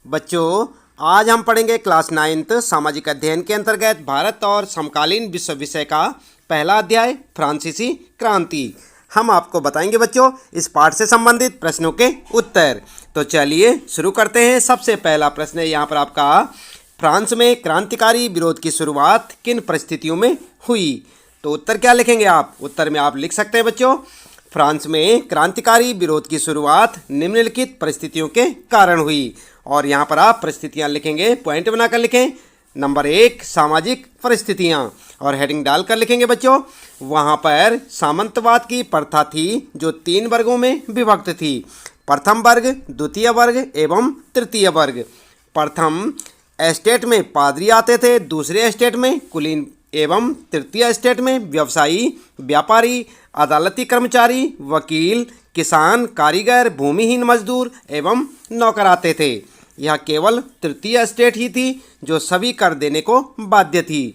बच्चों, आज हम पढ़ेंगे क्लास 9th सामाजिक अध्ययन के अंतर्गत भारत और समकालीन विश्व विषय का पहला अध्याय फ्रांसीसी क्रांति। हम आपको बताएंगे बच्चों इस पाठ से संबंधित प्रश्नों के उत्तर। तो चलिए शुरू करते हैं। सबसे पहला प्रश्न है यहाँ पर आपका, फ्रांस में क्रांतिकारी विरोध की शुरुआत किन परिस्थितियों में हुई? तो उत्तर क्या लिखेंगे आप? उत्तर में आप लिख सकते हैं बच्चों, फ्रांस में क्रांतिकारी विरोध की शुरुआत निम्नलिखित परिस्थितियों के कारण हुई। और यहाँ पर आप परिस्थितियाँ लिखेंगे, पॉइंट बनाकर लिखें। नंबर 1 सामाजिक परिस्थितियाँ, और हेडिंग डालकर लिखेंगे बच्चों, वहाँ पर सामंतवाद की प्रथा थी जो 3 वर्गों में विभक्त थी, प्रथम वर्ग, द्वितीय वर्ग एवं तृतीय वर्ग। प्रथम एस्टेट में पादरी आते थे, दूसरे एस्टेट में कुलीन एवं तृतीय एस्टेट में व्यवसायी, व्यापारी, अदालती कर्मचारी, वकील, किसान, कारीगर, भूमिहीन मजदूर एवं नौकर आते थे। यह केवल तृतीय एस्टेट ही थी जो सभी कर देने को बाध्य थी।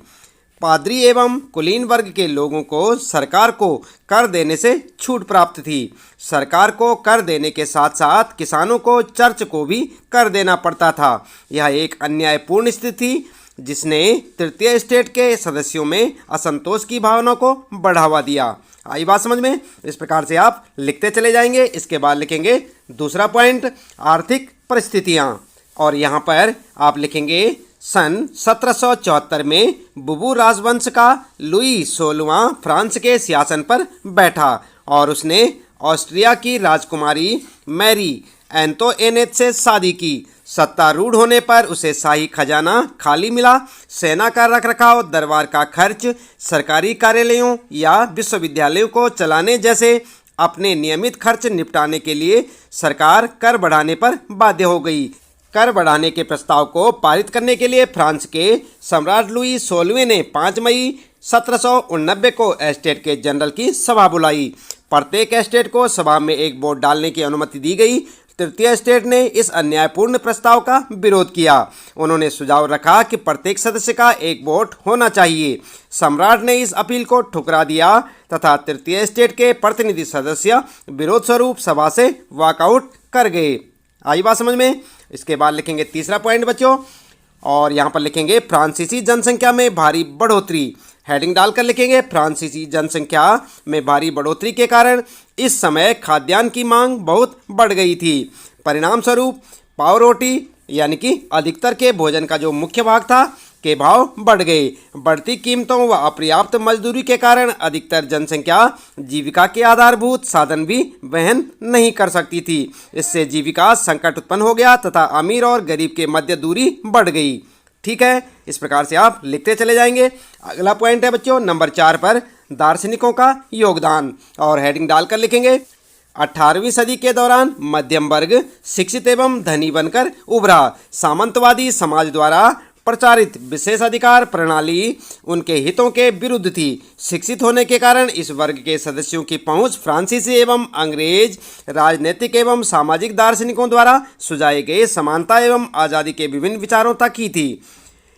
पादरी एवं कुलीन वर्ग के लोगों को सरकार को कर देने से छूट प्राप्त थी। सरकार को कर देने के साथ साथ किसानों को चर्च को भी कर देना पड़ता था। यह एक अन्यायपूर्ण स्थिति थी जिसने तृतीय स्टेट के सदस्यों में असंतोष की भावना को बढ़ावा दिया। आई बात समझ में? इस प्रकार से आप लिखते चले जाएंगे। इसके बाद लिखेंगे दूसरा पॉइंट, आर्थिक परिस्थितियाँ, और यहाँ पर आप लिखेंगे सन 1774 में बुबू राजवंश का लुई 16वां फ्रांस के सिंहासन पर बैठा और उसने ऑस्ट्रिया की राजकुमारी मैरी एंतोइनेट से शादी की। सत्तारूढ़ होने पर उसे शाही खजाना खाली मिला। सेना का रखरखाव, दरबार का खर्च, सरकारी कार्यालयों या विश्वविद्यालयों को चलाने जैसे अपने नियमित खर्च निपटाने के लिए सरकार कर बढ़ाने पर बाध्य हो गई। कर बढ़ाने के प्रस्ताव को पारित करने के लिए फ्रांस के सम्राट लुई 16वें ने 5 मई 1789 को एस्टेट के जनरल की सभा बुलाई। प्रत्येक एस्टेट को सभा में एक वोट डालने की अनुमति दी गई। तृतीय स्टेट ने इस अन्यायपूर्ण प्रस्ताव का विरोध किया। उन्होंने सुझाव रखा कि प्रत्येक सदस्य का एक वोट होना चाहिए। सम्राट ने इस अपील को ठुकरा दिया तथा तृतीय स्टेट के प्रतिनिधि सदस्य विरोध स्वरूप सभा से वॉकआउट कर गए। आई बात समझ में? इसके बाद लिखेंगे तीसरा पॉइंट बच्चों, और यहाँ पर लिखेंगे फ्रांसीसी जनसंख्या में भारी बढ़ोतरी। हेडिंग डालकर लिखेंगे, फ्रांसीसी जनसंख्या में भारी बढ़ोतरी के कारण इस समय खाद्यान्न की मांग बहुत बढ़ गई थी। परिणाम स्वरूप पाव रोटी यानी कि अधिकतर के भोजन का जो मुख्य भाग था के भाव बढ़ गए। बढ़ती कीमतों व अपर्याप्त मजदूरी के कारण अधिकतर जनसंख्या जीविका के आधारभूत साधन भी वहन नहीं कर सकती थी। इससे जीविका संकट उत्पन्न हो गया तथा अमीर और गरीब के मध्य दूरी बढ़ गई। ठीक है, इस प्रकार से आप लिखते चले जाएंगे। अगला पॉइंट है बच्चों नंबर 4 पर, दार्शनिकों का योगदान, और हेडिंग डालकर लिखेंगे 18वीं सदी के दौरान मध्यम वर्ग शिक्षित एवं धनी बनकर उभरा। सामंतवादी समाज द्वारा प्रचारित विशेष अधिकार प्रणाली उनके हितों के विरुद्ध थी। शिक्षित होने के कारण इस वर्ग के सदस्यों की पहुंच फ्रांसीसी एवं अंग्रेज राजनीतिक एवं सामाजिक दार्शनिकों द्वारा सुझाए गए समानता एवं आज़ादी के विभिन्न विचारों तक ही थी।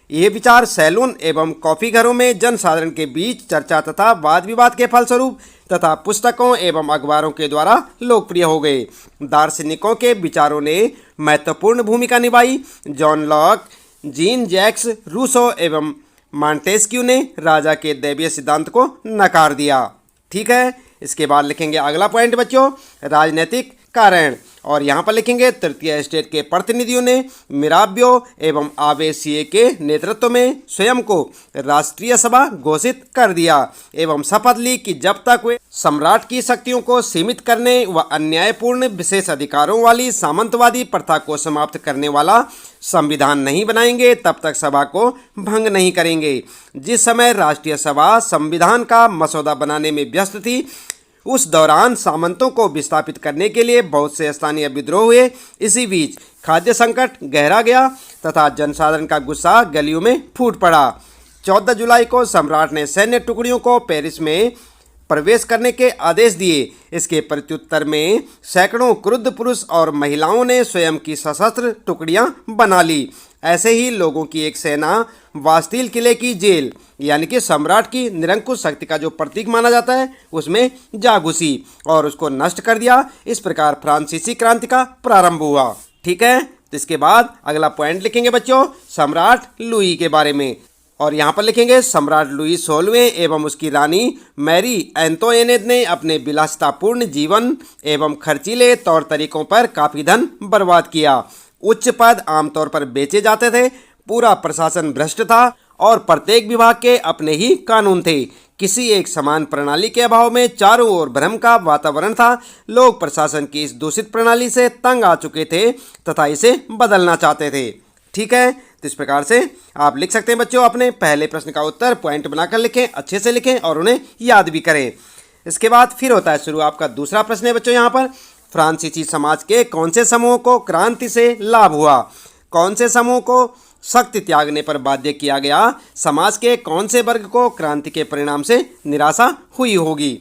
ये विचार सैलून एवं कॉफ़ी घरों में जनसाधारण के बीच चर्चा तथा वाद विवाद के फलस्वरूप तथा पुस्तकों एवं अखबारों के द्वारा लोकप्रिय हो गए। दार्शनिकों के विचारों ने महत्वपूर्ण भूमिका निभाई। John Locke, Jean Jacques Rousseau एवं मॉन्टेस्क्यू ने राजा के दैवीय सिद्धांत को नकार दिया। ठीक है, इसके बाद लिखेंगे अगला पॉइंट बच्चों, राजनीतिक कारण, और यहाँ पर लिखेंगे तृतीय स्टेट के प्रतिनिधियों ने मिराबियो एवं आवेसिये के नेतृत्व में स्वयं को राष्ट्रीय सभा घोषित कर दिया एवं शपथ ली कि जब तक वे सम्राट की शक्तियों को सीमित करने व अन्यायपूर्ण विशेष अधिकारों वाली सामंतवादी प्रथा को समाप्त करने वाला संविधान नहीं बनाएंगे तब तक सभा को भंग नहीं करेंगे। जिस समय राष्ट्रीय सभा संविधान का मसौदा बनाने में व्यस्त थी, उस दौरान सामंतों को विस्थापित करने के लिए बहुत से स्थानीय विद्रोह हुए। इसी बीच खाद्य संकट गहरा गया तथा जनसाधारण का गुस्सा गलियों में फूट पड़ा। 14 जुलाई को सम्राट ने सैन्य टुकड़ियों को पेरिस में प्रवेश करने के आदेश दिए। इसके प्रत्युत्तर में सैकड़ों क्रुद्ध पुरुष और महिलाओं ने स्वयं की सशस्त्र टुकड़ियां बना ली। ऐसे ही लोगों की एक सेना वास्तिल किले की जेल यानी कि सम्राट की निरंकुश शक्ति का जो प्रतीक माना जाता है उसमें जा घुसी और उसको नष्ट कर दिया। इस प्रकार फ्रांसीसी क्रांति का प्रारंभ हुआ। ठीक है, तो इसके बाद अगला पॉइंट लिखेंगे बच्चों सम्राट लुई के बारे में, और यहाँ पर लिखेंगे सम्राट लुई 16वें एवं उसकी रानी मैरी एंतोइनेट ने अपने विलासितापूर्ण जीवन एवं खर्चीले तौर तरीकों पर काफ़ी धन बर्बाद किया। उच्च पद आमतौर पर बेचे जाते थे, पूरा प्रशासन भ्रष्ट था और प्रत्येक विभाग के अपने ही कानून थे। किसी एक समान प्रणाली के अभाव में चारों ओर भ्रम का वातावरण था। लोग प्रशासन की इस दूषित प्रणाली से तंग आ चुके थे तथा इसे बदलना चाहते थे। ठीक है, तो इस प्रकार से आप लिख सकते हैं बच्चों। अपने पहले प्रश्न का उत्तर पॉइंट बनाकर लिखें, अच्छे से लिखें और उन्हें याद भी करें। इसके बाद फिर होता है शुरू आपका दूसरा प्रश्न है बच्चों। यहाँ पर फ्रांसीसी समाज के कौन से समूह को क्रांति से लाभ हुआ? कौन से समूह को शक्ति त्यागने पर बाध्य किया गया? समाज के कौन से वर्ग को क्रांति के परिणाम से निराशा हुई होगी?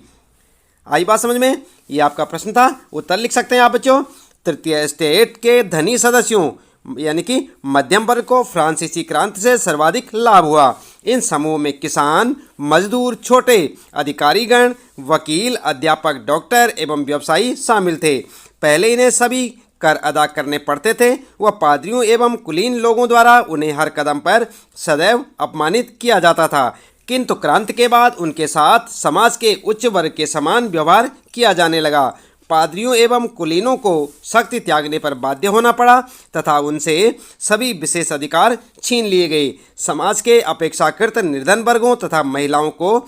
आई बात समझ में? ये आपका प्रश्न था। उत्तर लिख सकते हैं आप बच्चों। तृतीय स्टेट के धनी सदस्यों यानी कि मध्यम वर्ग को फ्रांसीसी क्रांति से सर्वाधिक लाभ हुआ। इन समूह में किसान, मजदूर, छोटे अधिकारीगण, वकील, अध्यापक, डॉक्टर एवं व्यवसायी शामिल थे। पहले इन्हें सभी कर अदा करने पड़ते थे। वह पादरियों एवं कुलीन लोगों द्वारा उन्हें हर कदम पर सदैव अपमानित किया जाता था, किंतु क्रांति के बाद उनके साथ समाज के उच्च वर्ग के समान व्यवहार किया जाने लगा। पादरियों एवं कुलीनों को शक्ति त्यागने पर बाध्य होना पड़ा तथा उनसे सभी विशेष अधिकार छीन लिए गए। समाज के अपेक्षाकृत निर्धन वर्गों तथा महिलाओं को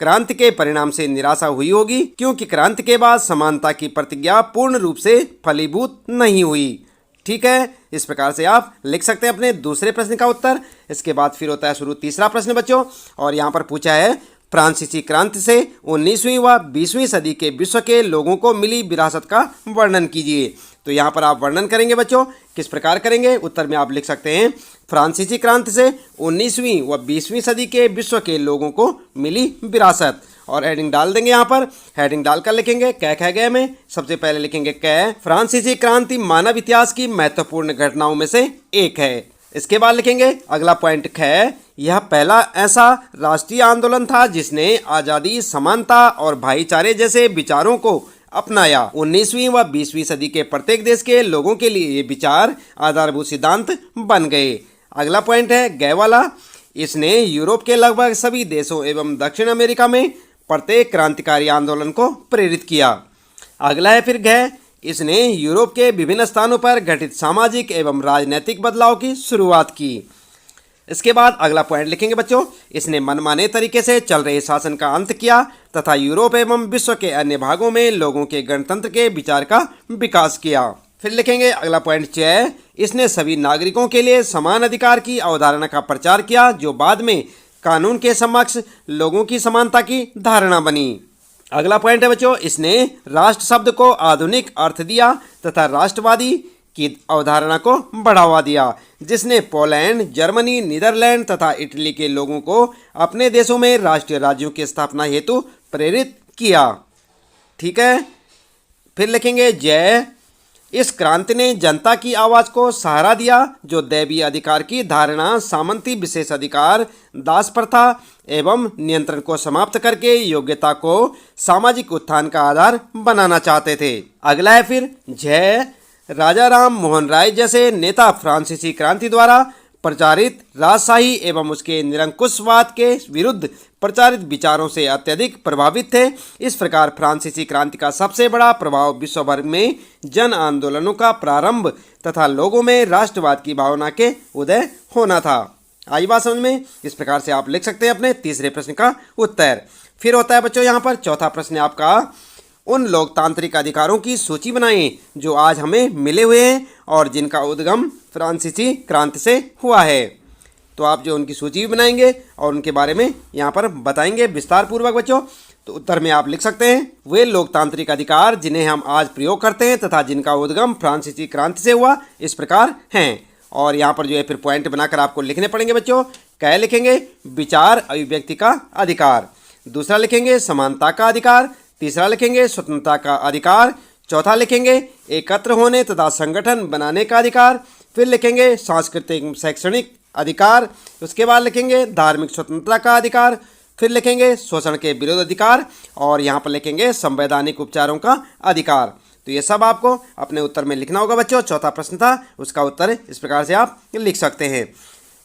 क्रांति के परिणाम से निराशा हुई होगी, क्योंकि क्रांति के बाद समानता की प्रतिज्ञा पूर्ण रूप से फलीभूत नहीं हुई। ठीक है, इस प्रकार से आप लिख सकते हैं अपने दूसरे प्रश्न का उत्तर। इसके बाद फिर होता है शुरू तीसरा प्रश्न बच्चों, और यहाँ पर पूछा है फ्रांसीसी क्रांति से 19वीं व 20वीं सदी के विश्व के लोगों को मिली विरासत का वर्णन कीजिए। तो यहाँ पर आप वर्णन करेंगे बच्चों, किस प्रकार करेंगे? उत्तर में आप लिख सकते हैं फ्रांसीसी क्रांति से 19वीं व 20वीं सदी के विश्व के लोगों को मिली विरासत, और हेडिंग डाल देंगे। यहाँ पर हेडिंग डालकर लिखेंगे कै ख गए में। सबसे पहले लिखेंगे कै, फ्रांसीसी क्रांति मानव इतिहास की महत्वपूर्ण घटनाओं में से एक है। इसके बाद लिखेंगे अगला पॉइंट ख, यह पहला ऐसा राष्ट्रीय आंदोलन था जिसने आज़ादी, समानता और भाईचारे जैसे विचारों को अपनाया। 19वीं व 20वीं सदी के प्रत्येक देश के लोगों के लिए ये विचार आधारभूत सिद्धांत बन गए। अगला पॉइंट है गै वाला, इसने यूरोप के लगभग सभी देशों एवं दक्षिण अमेरिका में प्रत्येक क्रांतिकारी आंदोलन को प्रेरित किया। अगला है फिर घ, इसने यूरोप के विभिन्न स्थानों पर घटित सामाजिक एवं राजनीतिक बदलाव की शुरुआत की। इसके बाद अगला पॉइंट लिखेंगे बच्चों, इसने मनमाने तरीके से चल रहे शासन का अंत किया तथा यूरोप एवं विश्व के अन्य भागों में लोगों के गणतंत्र के विचार का विकास किया। फिर लिखेंगे अगला पॉइंट च, इसने सभी नागरिकों के लिए समान अधिकार की अवधारणा का प्रचार किया, जो बाद में कानून के समक्ष लोगों की समानता की धारणा बनी। अगला पॉइंट है बच्चों, इसने राष्ट्र शब्द को आधुनिक अर्थ दिया तथा राष्ट्रवादी की अवधारणा को बढ़ावा दिया, जिसने पोलैंड, जर्मनी, नीदरलैंड तथा इटली के लोगों को अपने देशों में राष्ट्रीय राज्यों की स्थापना हेतु प्रेरित किया। ठीक है, फिर लिखेंगे जय, इस क्रांति ने जनता की आवाज़ को सहारा दिया, जो दैवीय अधिकार की धारणा, सामंती विशेष अधिकार, दास प्रथा एवं नियंत्रण को समाप्त करके योग्यता को सामाजिक उत्थान का आधार बनाना चाहते थे। अगला है फिर जय, राजा राम मोहन राय जैसे नेता फ्रांसीसी क्रांति द्वारा प्रचारित राजशाही एवं उसके निरंकुशवाद के विरुद्ध प्रचारित विचारों से अत्यधिक प्रभावित थे। इस प्रकार फ्रांसीसी क्रांति का सबसे बड़ा प्रभाव विश्व भर में जन आंदोलनों का प्रारंभ तथा लोगों में राष्ट्रवाद की भावना के उदय होना था। आई बात समझ में? इस प्रकार से आप लिख सकते हैं अपने तीसरे प्रश्न का उत्तर। फिर होता है बच्चों यहाँ पर चौथा प्रश्न आपका, उन लोकतांत्रिक अधिकारों की सूची बनाएं जो आज हमें मिले हुए हैं और जिनका उद्गम फ्रांसीसी क्रांति से हुआ है। तो आप जो उनकी सूची भी बनाएंगे और उनके बारे में यहाँ पर बताएंगे विस्तार पूर्वक बच्चों। तो उत्तर में आप लिख सकते हैं वे लोकतांत्रिक अधिकार जिन्हें हम आज प्रयोग करते हैं तथा जिनका उद्गम फ्रांसीसी क्रांति से हुआ इस प्रकार हैं। और यहाँ पर जो है फिर पॉइंट बनाकर आपको लिखने पड़ेंगे बच्चों। क्या लिखेंगे? विचार अभिव्यक्ति का अधिकार, दूसरा लिखेंगे समानता का अधिकार, तीसरा लिखेंगे स्वतंत्रता का अधिकार, चौथा लिखेंगे एकत्र होने तथा संगठन बनाने का अधिकार, फिर लिखेंगे सांस्कृतिक शैक्षणिक अधिकार, उसके बाद लिखेंगे धार्मिक स्वतंत्रता का अधिकार, फिर लिखेंगे शोषण के विरोध अधिकार और यहाँ पर लिखेंगे संवैधानिक उपचारों का अधिकार। तो ये सब आपको अपने उत्तर में लिखना होगा बच्चों। चौथा प्रश्न था, उसका उत्तर इस प्रकार से आप लिख सकते हैं।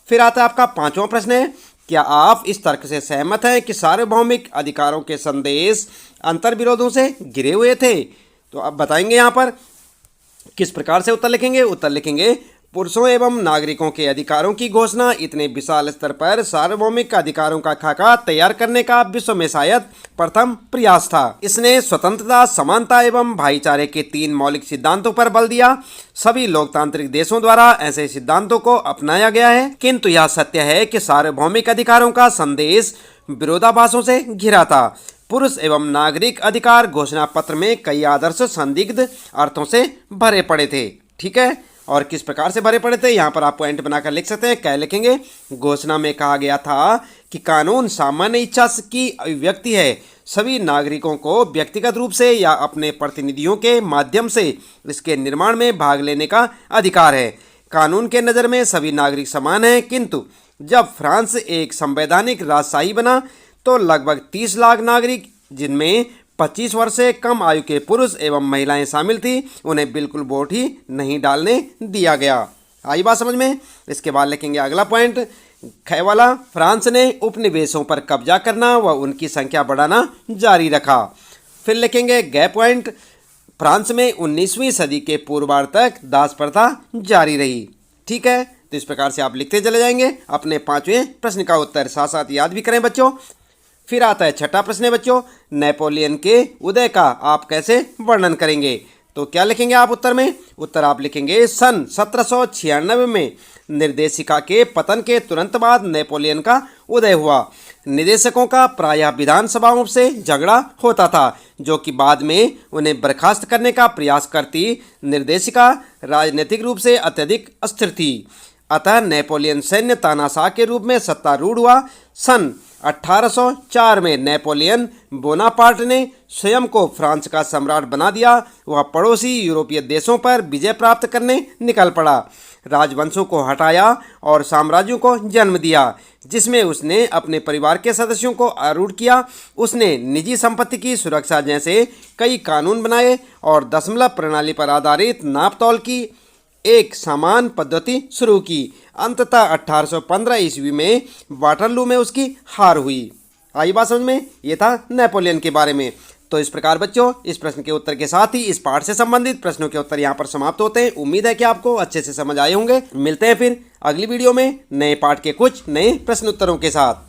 फिर आता है आपका पांचवा प्रश्न है, क्या आप इस तर्क से सहमत हैं कि सार्वभौमिक अधिकारों के संदेश अंतर्विरोधों से घिरे हुए थे? तो आप बताएंगे यहाँ पर किस प्रकार से उत्तर लिखेंगे। उत्तर लिखेंगे, पुरुषों एवं नागरिकों के अधिकारों की घोषणा इतने विशाल स्तर पर सार्वभौमिक अधिकारों का खाका तैयार करने का विश्व में शायद प्रथम प्रयास था। इसने स्वतंत्रता, समानता एवं भाईचारे के 3 मौलिक सिद्धांतों पर बल दिया। सभी लोकतांत्रिक देशों द्वारा ऐसे सिद्धांतों को अपनाया गया है, किंतु यह सत्य है कि सार्वभौमिक अधिकारों का संदेश विरोधाभासों से घिरा था। पुरुष एवं नागरिक अधिकार घोषणा पत्र में कई आदर्श संदिग्ध अर्थों से भरे पड़े थे। ठीक है, और किस प्रकार से भरे पड़े थे यहाँ पर आप पॉइंट बनाकर लिख सकते हैं। क्या लिखेंगे, घोषणा में कहा गया था कि कानून सामान्य इच्छा की अभिव्यक्ति है। सभी नागरिकों को व्यक्तिगत रूप से या अपने प्रतिनिधियों के माध्यम से इसके निर्माण में भाग लेने का अधिकार है। कानून के नज़र में सभी नागरिक समान हैं, किंतु जब फ्रांस एक संवैधानिक राजशाही बना तो लगभग 30 लाख नागरिक, जिनमें 25 वर्ष से कम आयु के पुरुष एवं महिलाएं शामिल थी, उन्हें बिल्कुल वोट ही नहीं डालने दिया गया। आई बात समझ में। इसके बाद लिखेंगे अगला पॉइंट, ख वाला, फ्रांस ने उपनिवेशों पर कब्जा करना व उनकी संख्या बढ़ाना जारी रखा। फिर लिखेंगे ग पॉइंट, फ्रांस में 19वीं सदी के पूर्वार्ध तक दास प्रथा जारी रही। ठीक है, तो इस प्रकार से आप लिखते चले जाएंगे अपने 5वें प्रश्न का उत्तर, साथ साथ याद भी करें बच्चों। फिर आता है छठा प्रश्न है बच्चों, नेपोलियन के उदय का आप कैसे वर्णन करेंगे? तो क्या लिखेंगे आप उत्तर में? उत्तर आप लिखेंगे, सन 1796 में निर्देशिका के पतन के तुरंत बाद नेपोलियन का उदय हुआ। निदेशकों का प्रायः विधानसभाओं से झगड़ा होता था, जो कि बाद में उन्हें बर्खास्त करने का प्रयास करती। निर्देशिका राजनीतिक रूप से अत्यधिक अस्थिर थी, अतः नेपोलियन सैन्य तानाशाह के रूप में सत्तारूढ़ हुआ। सन 1804 में नेपोलियन बोनापार्ट ने स्वयं को फ्रांस का सम्राट बना दिया। वह पड़ोसी यूरोपीय देशों पर विजय प्राप्त करने निकल पड़ा, राजवंशों को हटाया और साम्राज्यों को जन्म दिया, जिसमें उसने अपने परिवार के सदस्यों को आरूढ़ किया। उसने निजी संपत्ति की सुरक्षा जैसे कई कानून बनाए और दशमलव प्रणाली पर आधारित नापतोल की एक समान पद्धति शुरू की। अंततः 1815 ईस्वी में वाटरलू में उसकी हार हुई। आई बात समझ में। ये था नेपोलियन के बारे में। तो इस प्रकार बच्चों, इस प्रश्न के उत्तर के साथ ही इस पाठ से संबंधित प्रश्नों के उत्तर यहाँ पर समाप्त होते हैं। उम्मीद है कि आपको अच्छे से समझ आए होंगे। मिलते हैं फिर अगली वीडियो में नए पाठ के कुछ नए प्रश्न उत्तरों के साथ।